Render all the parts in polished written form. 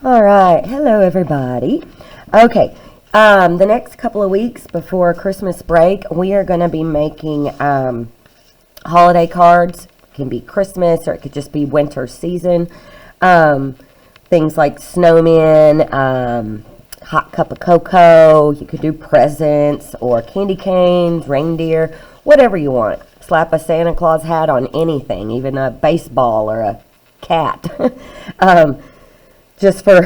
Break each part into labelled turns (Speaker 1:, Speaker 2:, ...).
Speaker 1: All right, hello everybody. Okay, the next couple of weeks before Christmas break, we are going to be making holiday cards. It can be Christmas or it could just be winter season. Things like snowmen, hot cup of cocoa. You could do presents or candy canes, reindeer, whatever you want. Slap a Santa Claus hat on anything, even a baseball or a cat. Just for,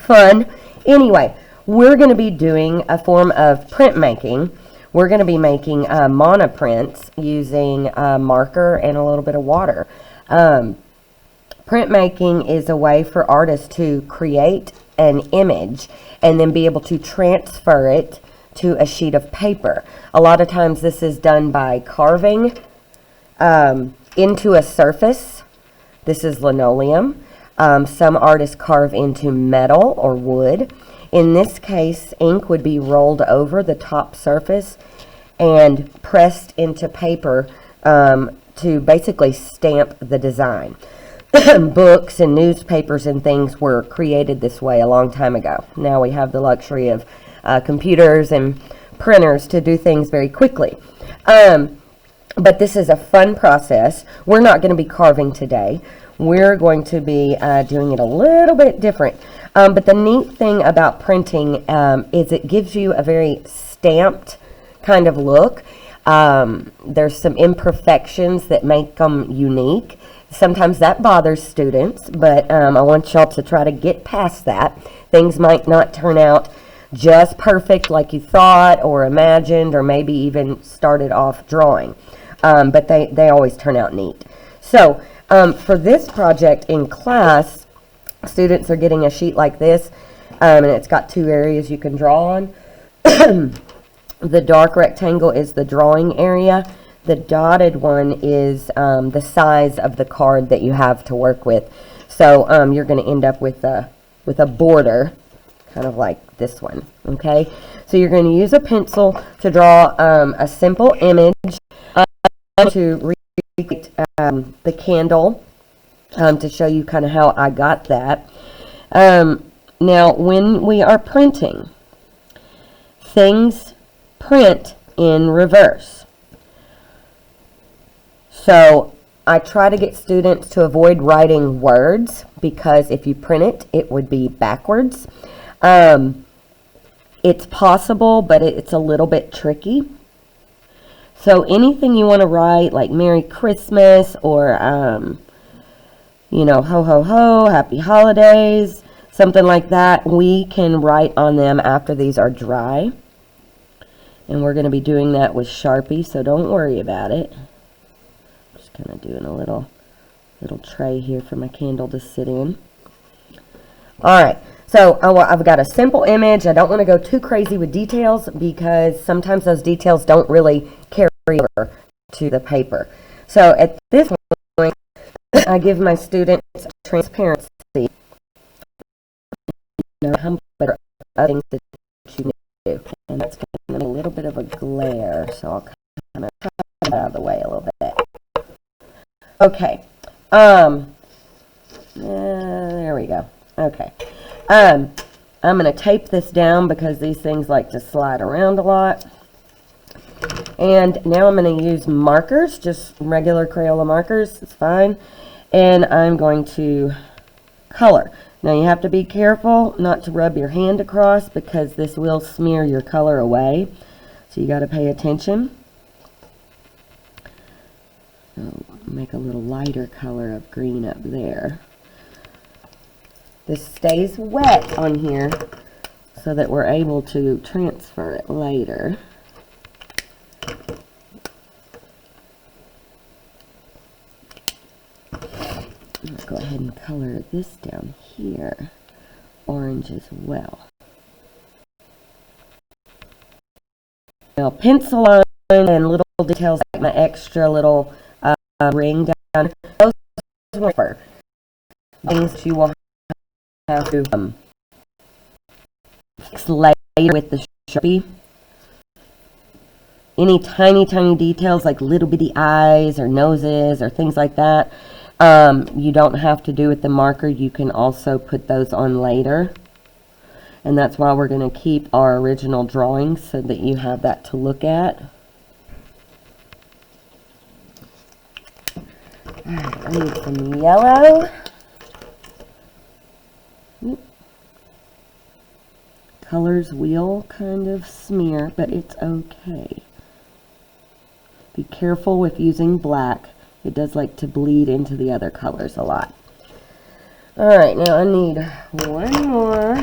Speaker 1: fun. Anyway, we're going to be doing a form of printmaking. We're going to be making monoprints using marker and a little bit of water. Printmaking is a way for artists to create an image and then be able to transfer it to a sheet of paper. A lot of times this is done by carving into a surface. This is linoleum. Some artists carve into metal or wood. In this case, ink would be rolled over the top surface and pressed into paper to basically stamp the design. Books and newspapers and things were created this way a long time ago. Now we have the luxury of computers and printers to do things very quickly. But this is a fun process. We're not going to be carving today. We're going to be doing it a little bit different. But the neat thing about printing is it gives you a very stamped kind of look. There's some imperfections that make them unique. Sometimes that bothers students, but I want y'all to try to get past that. Things might not turn out just perfect like you thought or imagined or maybe even started off drawing. But they always turn out neat. So for this project in class, students are getting a sheet like this, and it's got two areas you can draw on. The dark rectangle is the drawing area. The dotted one is the size of the card that you have to work with. So you're going to end up with a border, kind of like this one. Okay, so you're going to use a pencil to draw a simple image to recreate the candle to show you kind of how I got that. Now, when we are printing, things print in reverse. So I try to get students to avoid writing words because if you print it, it would be backwards. It's possible, but it's a little bit tricky. So anything you want to write, like Merry Christmas or, ho, ho, ho, Happy Holidays, something like that, we can write on them after these are dry. And we're going to be doing that with Sharpie, so don't worry about it. Just kind of doing a little tray here for my candle to sit in. All right. So I've got a simple image. I don't want to go too crazy with details because sometimes those details don't really carry over to the paper. So at this point, I give my students transparency. How better things that you do, and that's going to be a little bit of a glare. So I'll kind of try it out of the way a little bit. Okay. There we go. Okay. I'm going to tape this down because these things like to slide around a lot. And now I'm going to use markers, just regular Crayola markers. It's fine. And I'm going to color. Now you have to be careful not to rub your hand across because this will smear your color away. So you got to pay attention. So make a little lighter color of green up there. This stays wet on here so that we're able to transfer it later. Let's go ahead and color this down here orange as well. Now pencil line and little details like my extra little ring down, those are things that you will have to fix later with the Sharpie. Any tiny details like little bitty eyes or noses or things like that, You don't have to do with the marker. You can also put those on later. And that's why we're going to keep our original drawings so that you have that to look at. I need some yellow. Colors wheel kind of smear, but it's okay. Be careful with using black. It does like to bleed into the other colors a lot. Alright, now I need one more.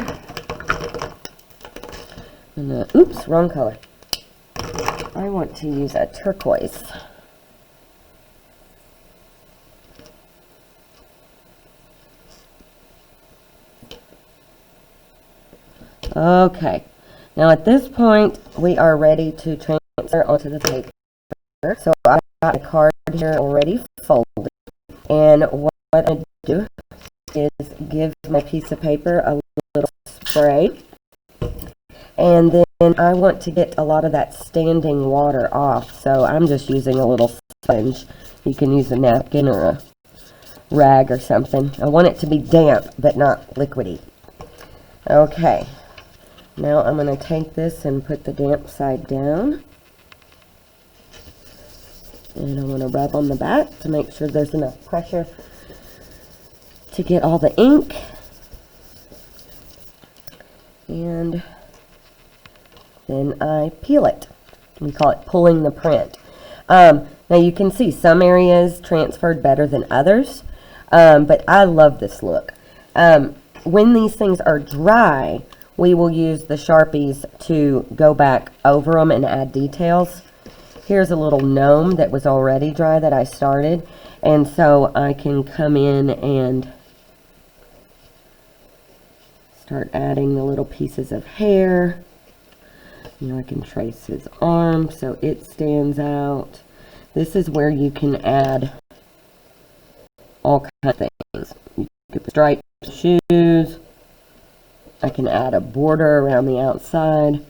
Speaker 1: And oops, wrong color. I want to use a turquoise. Okay, now at this point we are ready to transfer onto the paper. So I've got a card here already folded, and what I do is give my piece of paper a little spray, and then I want to get a lot of that standing water off, so I'm just using a little sponge. You can use a napkin or a rag or something. I want it to be damp but not liquidy. Okay. Now I'm going to take this and put the damp side down. And I want to rub on the back to make sure there's enough pressure to get all the ink. And then I peel it. We call it pulling the print. Now you can see some areas transferred better than others, but I love this look. When these things are dry, we will use the Sharpies to go back over them and add details. Here's a little gnome that was already dry that I started, and so I can come in and start adding the little pieces of hair. You know, I can trace his arm so it stands out. This is where you can add all kinds of things. You could stripe shoes. I can add a border around the outside.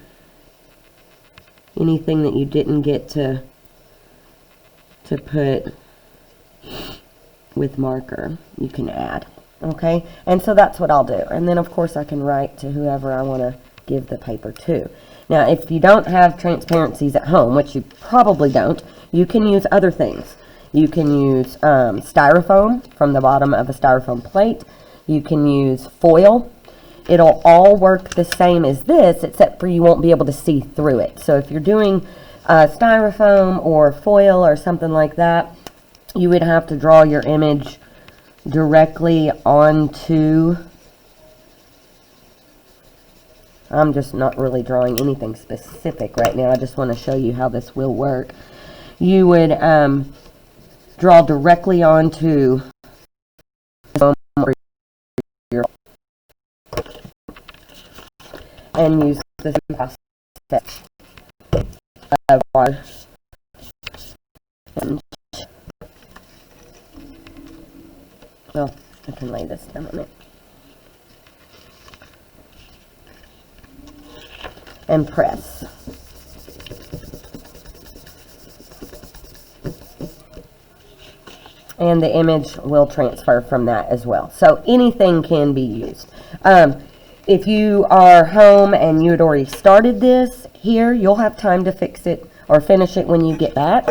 Speaker 1: Anything that you didn't get to put with marker, you can add. Okay? And so that's what I'll do. And then, of course, I can write to whoever I want to give the paper to. Now, if you don't have transparencies at home, which you probably don't, you can use other things. You can use styrofoam from the bottom of a styrofoam plate. You can use foil. It'll all work the same as this, except for you won't be able to see through it. So if you're doing styrofoam or foil or something like that, you would have to draw your image directly onto... I'm just not really drawing anything specific right now. I just want to show you how this will work. You would draw directly onto and use the same process of water. Well, I can lay this down on it. And press. And the image will transfer from that as well. So anything can be used. If you are home and you had already started this here, you'll have time to fix it or finish it when you get back.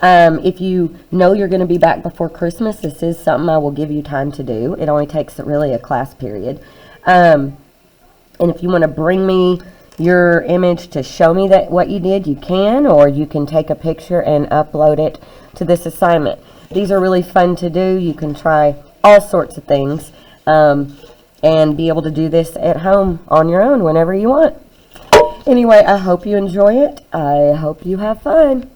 Speaker 1: If you know you're going to be back before Christmas, this is something I will give you time to do. It only takes really a class period. And if you want to bring me your image to show me that what you did, you can, or you can take a picture and upload it to this assignment. These are really fun to do. You can try all sorts of things. And be able to do this at home on your own whenever you want. Anyway, I hope you enjoy it. I hope you have fun.